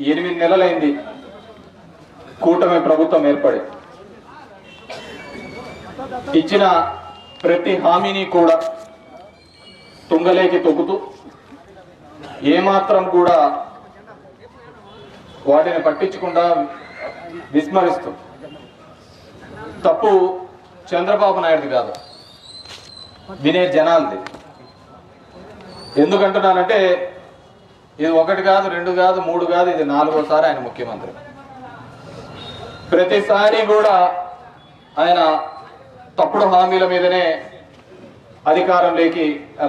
8 నెలలైంది కూటమి ప్రభుత్వం ఏర్పడి. ఇచ్చిన ప్రతి హామీని కూడా తుంగలేకి తొక్కుతూ ఏమాత్రం కూడా వాటిని పట్టించకుండా విస్మరిస్తూ, తప్పు చంద్రబాబు నాయుడుది కాదు, వినే జనాలది. ఎందుకంటున్నానంటే ఇది 1 కాదు, 2 కాదు, 3 కాదు, ఇది 4వసారి ఆయన ముఖ్యమంత్రి. ప్రతిసారి కూడా ఆయన తప్పుడు హామీల మీదనే అధికారంలోకి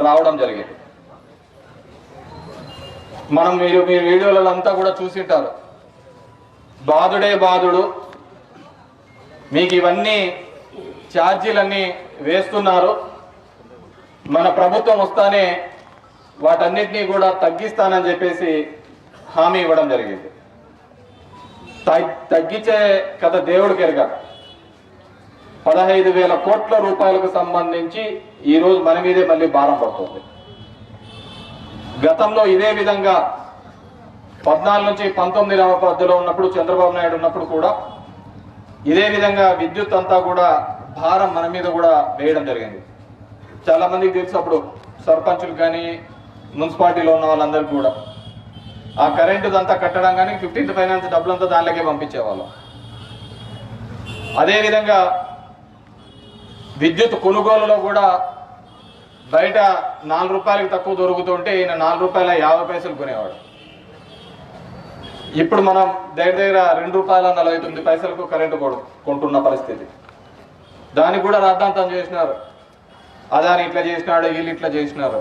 రావడం జరిగింది. మీరు వీడియోలలో అంతా కూడా చూసింటారు. బాధుడే బాధుడు, మీకు ఇవన్నీ ఛార్జీలన్నీ వేస్తున్నారు, మన ప్రభుత్వం వస్తానే వాటన్నిటినీ కూడా తగ్గిస్తానని చెప్పేసి హామీ ఇవ్వడం జరిగింది. తగ్గించే కథ దేవుడికి ఎరగ. 15,000 కోట్ల రూపాయలకు సంబంధించి ఈరోజు మన మీదే మళ్ళీ భారం పడుతుంది. గతంలో ఇదే విధంగా 14 నుంచి 19 మధ్యలో ఉన్నప్పుడు, చంద్రబాబు నాయుడు ఉన్నప్పుడు కూడా ఇదే విధంగా విద్యుత్ అంతా కూడా భారం మన మీద కూడా వేయడం జరిగింది. చాలా మందికి తెలుసు, అప్పుడు సర్పంచులు కానీ మున్సిపాలిటీలో ఉన్న వాళ్ళందరికీ కూడా ఆ కరెంటు అంతా కట్టడం కానీ 15th ఫైనాన్స్ డబ్బులంతా దానిలోకే పంపించేవాళ్ళం. అదేవిధంగా విద్యుత్ కొనుగోలులో కూడా బయట 4 రూపాయలకు తక్కువ దొరుకుతుంటే ఈయన 4 రూపాయల 50 పైసలు కొనేవాడు. ఇప్పుడు మనం దగ్గర 2 రూపాయల 49 పైసలకు కరెంటు కొంటున్న పరిస్థితి. దానికి కూడా రాద్ధాంతం చేసినారు. అదాని ఇట్లా చేసినాడు, వీళ్ళు ఇట్లా చేసినారు.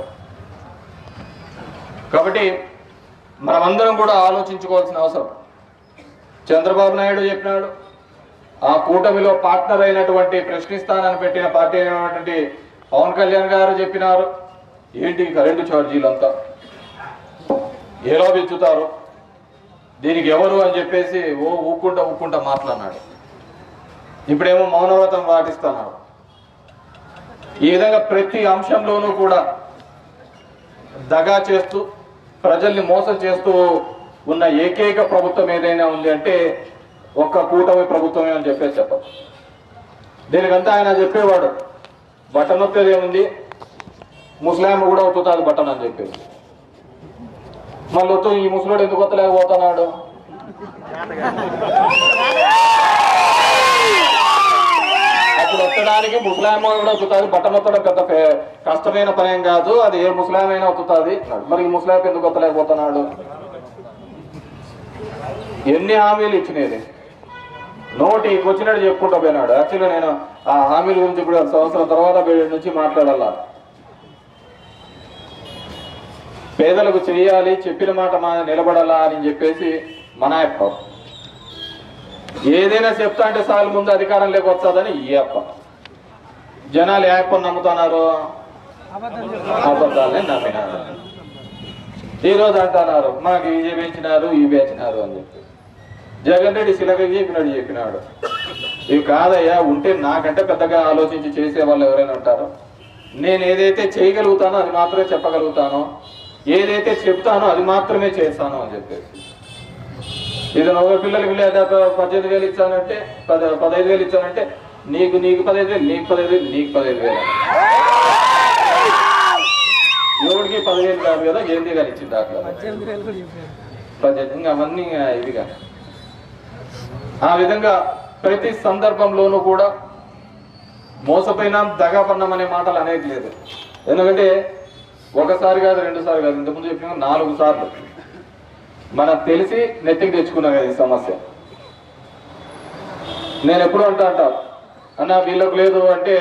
కాబట్టి మనమందరం కూడా ఆలోచించుకోవాల్సిన అవసరం. చంద్రబాబు నాయుడు చెప్పినాడు, ఆ కూటమిలో పార్ట్నర్ అయినటువంటి ప్రశ్నిస్తానని పెట్టిన పార్టీ అయినటువంటి పవన్ కళ్యాణ్ గారు చెప్పినారు, ఏంటి కరెంటు ఛార్జీలంతా ఎలా పెంచుతారు, దీనికి ఎవరు అని చెప్పేసి ఊక్కుంటా మాట్లాడినాడు. ఇప్పుడేమో మౌనవ్రతం పాటిస్తున్నాడు. ఈ విధంగా ప్రతి అంశంలోనూ కూడా దగా చేస్తూ ప్రజల్ని మోసం చేస్తూ ఉన్న ఏకైక ప్రభుత్వం ఏదైనా ఉంది అంటే ఒక్క కూటమి ప్రభుత్వమే అని చెప్పేసి చెప్పదు. దీనికంతా ఆయన చెప్పేవాడు, బటన్ నొప్పేది ఏముంది, ముస్లాం కూడా ఒత్తుతాది బటన్ అని చెప్పేసి. మళ్ళీ వద్దు, ఈ ముసలోడు ఎందుకు ఒత్తలేకపోతున్నాడు? అప్పుడు ఒత్తడానికి ముస్లాం కూడా ఒత్తుతుంది, బటన్ ఒత్తడం పెద్ద కష్టమైన పనేం కాదు, అది ఏ ముస్లాం అయినా ఒత్తుతుంది. మరి ఈ ముస్లాం ఎందుకు ఒత్తలేకపోతున్నాడు? ఎన్ని హామీలు ఇచ్చినది, నోటికి వచ్చినట్టు చెప్పుకుంటూ పోయినాడు. యాక్చువల్గా నేను ఆ హామీల గురించి ఇప్పుడు సంవత్సరం తర్వాత నుంచి మాట్లాడాల. పేదలకు చేయాలి, చెప్పిన మాట నిలబడాలా అని చెప్పేసి మన అప్ప. ఏదైనా చెప్తా అంటే సార్లు ముందు అధికారం లేకొస్తుందని ఈ అప్ప. జనాలు ఏ అప్పని నమ్ముతున్నారు? అబద్ధాలనే నమ్మినారు. ఈరోజు అంటున్నారు మాకు ఇవి పెంచినారు, ఇవి పెంచినారు అని చెప్పి. జగన్ రెడ్డి శిలగా చెప్పినాడు. ఇవి కాదయ్యా, ఉంటే నాకంటే పెద్దగా ఆలోచించి చేసే వాళ్ళు ఎవరైనా ఉంటారు. నేను ఏదైతే చేయగలుగుతానో అది మాత్రమే చెప్పగలుగుతాను, ఏదైతే చెప్తానో అది మాత్రమే చేస్తాను అని చెప్పేసి. ఇది ఒక పిల్లలకి 18,000 ఇచ్చానంటే 15,000 ఇచ్చానంటే నీకు 15,000, నీకు 15,000, నీకు 15,000. ఎవరికి 15,000 కాదు కదా, 8,000 ఇచ్చింది దాకా 18. అవన్నీ ఇవిగా ఆ విధంగా ప్రతి సందర్భంలోనూ కూడా మోసపోయినా దగాపన్నాం అనే మాటలు అనేది లేదు. ఎందుకంటే ఒకసారి కాదు, 2 సార్లు కాదు, ఇంతకుముందు చెప్పిన 4 సార్లు మనం తెలిసి నెత్తికి తెచ్చుకున్నాం కదా ఈ సమస్య. నేను ఎప్పుడు అంటా అన్న వీళ్ళకు లేదు అంటే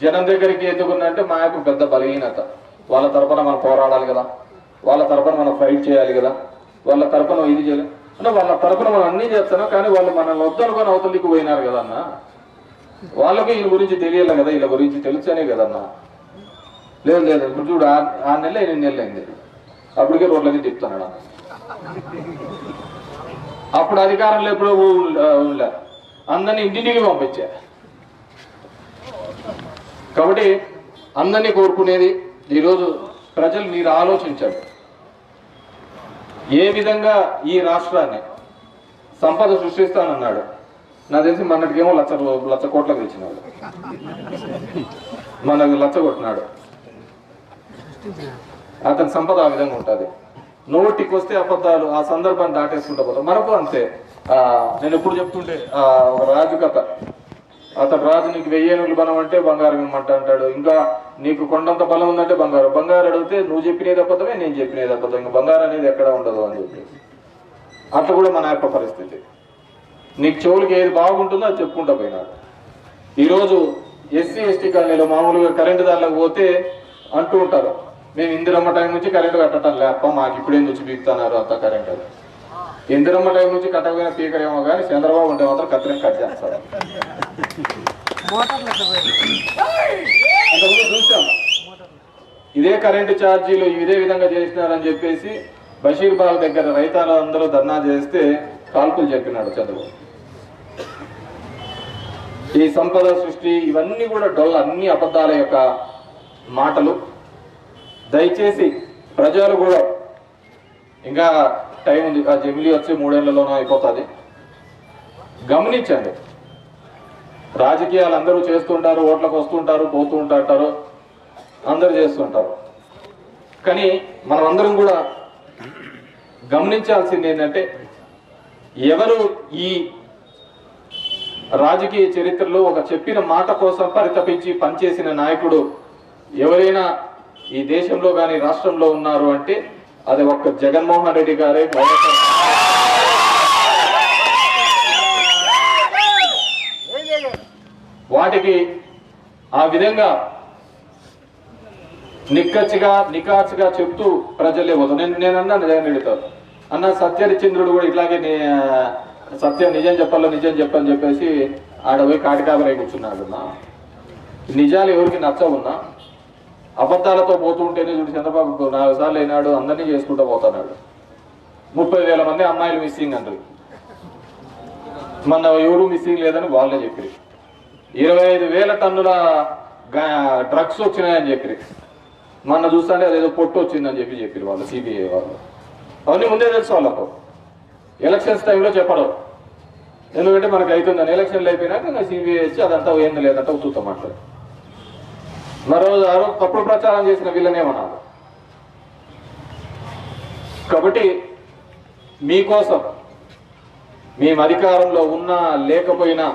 జనం దగ్గరికి ఎందుకుందంటే మా యొక్క పెద్ద బలహీనత. వాళ్ళ తరపున మనం పోరాడాలి కదా, వాళ్ళ తరపున మనం ఫైట్ చేయాలి కదా, వాళ్ళ తరపున ఇది చేయాలి అంటే వాళ్ళ తరపున మనం అన్నీ చేస్తున్నాం. కానీ వాళ్ళు మనల్ని వద్దనుకొని అవతలికి పోయినారు కదన్న, వాళ్ళకి వీళ్ళ గురించి తెలియాలి కదా, వీళ్ళ గురించి తెలుసనే కదన్నా. లేదు లేదు, ఇప్పుడు చూడు 6 నెలలు 8 నెలలు అయింది, అప్పటికే రోడ్లకి చెప్తున్నాడు. అప్పుడు అధికారంలో ఎప్పుడు ఉండలే, అందరినీ ఇంటింటికి పంపించా. కాబట్టి అందరినీ కోరుకునేది ఈరోజు ప్రజలు మీరు ఆలోచించండి. ఏ విధంగా ఈ రాష్ట్రాన్ని సంపద సృష్టిస్తానన్నాడు. నాకు తెలిసి మనకేమో లక్ష కోట్లకు ఇచ్చినాడు, మనకు లక్ష కొట్టినాడు. అతని సంపద ఆ విధంగా ఉంటుంది. నోటికి వస్తే అబద్ధాలు, ఆ సందర్భాన్ని దాటేసుకుంటా పోతాం. మనకు అంతే. నేను ఎప్పుడు చెప్తుంటే ఒక రాజు కథ, అతడు రాజు నీకు 1000 ఏనుగులు బలం అంటే బంగారం ఇమ్మంట అంటాడు. ఇంకా నీకు కొండంత బలం ఉందంటే బంగారం అడిగితే నువ్వు చెప్పినది అబద్ధమే, నేను చెప్పినది అబద్ధం, ఇంకా బంగారం అనేది ఎక్కడ ఉండదు అని చెప్పి. అట్లా కూడా మన యొక్క పరిస్థితి. నీకు చెవులకి ఏది బాగుంటుందో అది చెప్పుకుంటా పోయినాడు. ఈరోజు ఎస్సీ ఎస్టీ కాలనీలో మామూలుగా కరెంటు దానిలోకి పోతే అంటూ ఉంటారు, మేము ఇందిరమ్మ టైం నుంచి కరెంటు కట్టడం లేప, మాకు ఇప్పుడేం నుంచి పీకుతున్నారు అంత కరెంటు. ఇందిరమ్మ టైం నుంచి కట్టకపోయిన పీకరేమో కానీ చంద్రబాబు ఉంటే మాత్రం కట్ చేస్తారు. అంతకుముందు చూసాం ఇదే కరెంటు ఛార్జీలు ఇదే విధంగా చేసినారని చెప్పేసి బషీర్బాగ్ దగ్గర రైతాలందరూ ధర్నా చేస్తే కాల్పులు చెప్పినాడు చంద్రబాబు. ఈ సంపద సృష్టి ఇవన్నీ కూడా డొల్ల, అన్ని అబద్ధాల యొక్క మాటలు. దయచేసి ప్రజలు కూడా, ఇంకా టైం ఉంది, ఆ జమిలీ వచ్చి 3 ఏళ్లలోనూ అయిపోతుంది, గమనించండి. రాజకీయాలు అందరూ చేస్తుంటారు, ఓట్లకు వస్తుంటారు, పోతూ ఉంటారు, అందరూ చేస్తుంటారు. కానీ మనం అందరం కూడా గమనించాల్సింది ఏంటంటే, ఎవరు ఈ రాజకీయ చరిత్రలో ఒక చెప్పిన మాట కోసం పరితపించి పనిచేసిన నాయకుడు ఎవరైనా ఈ దేశంలో కానీ రాష్ట్రంలో ఉన్నారు అంటే అది ఒక్క జగన్మోహన్ రెడ్డి గారే. వాటికి ఆ విధంగా నికాచిగా చెప్తూ ప్రజలే పోతాం. నేను అన్నాను జగన్ రెడ్డితో, అన్న సత్యహరిచంద్రుడు కూడా ఇట్లాగే సత్యం నిజం చెప్పని చెప్పేసి ఆడ పోయి కాటికాబరై కూర్చున్నాడు. నిజాలు ఎవరికి నచ్చవున్నా అబద్ధాలతో పోతూ ఉంటేనే చూడు చంద్రబాబు 4 సార్లు అయినాడు, అందరినీ చేసుకుంటూ పోతున్నాడు. 30,000 మంది అమ్మాయిలు మిస్సింగ్ అంటారు. మన ఎవరు మిస్సింగ్ లేదని వాళ్ళే చెప్పారు. 25,000 టన్నుల డ్రగ్స్ వచ్చినాయని చెప్పారు. మొన్న చూస్తుంటే అదేదో పొట్టు వచ్చిందని చెప్పారు వాళ్ళు, సిబిఐ వాళ్ళు. అవన్నీ ముందే తెలుసు వాళ్ళకు. ఎలక్షన్స్ టైంలో చెప్పడం, ఎందుకంటే మనకు అవుతుందని. ఎలక్షన్లు అయిపోయినాక సిబిఐ వచ్చి అదంతా ఏంది లేదంటే ఉత్తుతాం మాట్లాడు. మరో తప్పుడు ప్రచారం చేసిన వీళ్ళనేమన్నారు. కాబట్టి మీకోసం మేము అధికారంలో ఉన్నా లేకపోయినా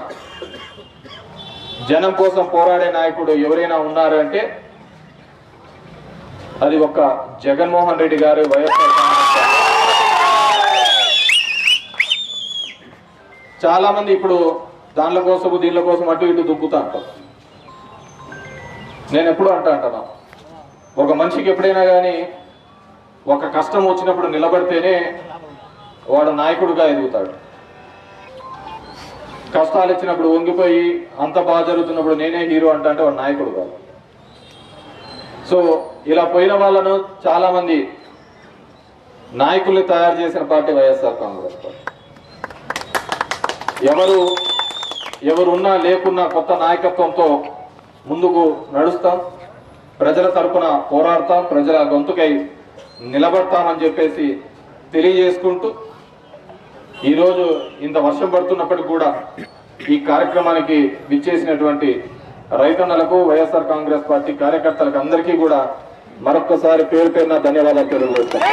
జనం కోసం పోరాడే నాయకుడు ఎవరైనా ఉన్నారు అంటే అది ఒక్క జగన్మోహన్ రెడ్డి గారు, వైఎస్ఆర్ కాంగ్రెస్. చాలా మంది ఇప్పుడు దానిల కోసం దీనిల కోసం అటు ఇటు దుక్కుతా అంటారు. నేను ఎప్పుడు అంటాను, ఒక మనిషికి ఎప్పుడైనా కానీ ఒక కష్టం వచ్చినప్పుడు నిలబడితేనే వాడు నాయకుడిగా ఎదుగుతాడు. కష్టాలు ఇచ్చినప్పుడు వంగిపోయి అంత బాగా జరుగుతున్నప్పుడు నేనే హీరో అంటే వాడు నాయకుడు కాదు. సో ఇలా పోయిన వాళ్ళను చాలా మంది నాయకుల్ని తయారు చేసిన పార్టీ వైఎస్ఆర్ కాంగ్రెస్ పార్టీ. ఎవరున్నా లేకున్నా కొత్త నాయకత్వంతో ముందుకు నడుస్తాం, ప్రజల తరపున పోరాడతాం, ప్రజల గొంతుకై నిలబడతామని చెప్పేసి తెలియజేసుకుంటూ, ఈరోజు ఇంత వర్షం పడుతున్నప్పటికీ కూడా ఈ కార్యక్రమానికి విచ్చేసినటువంటి రైతన్నలకు, వైఎస్ఆర్ కాంగ్రెస్ పార్టీ కార్యకర్తలకు అందరికీ కూడా మరొక్కసారి పేరు పేరున ధన్యవాదాలు తెలియజేస్తాను.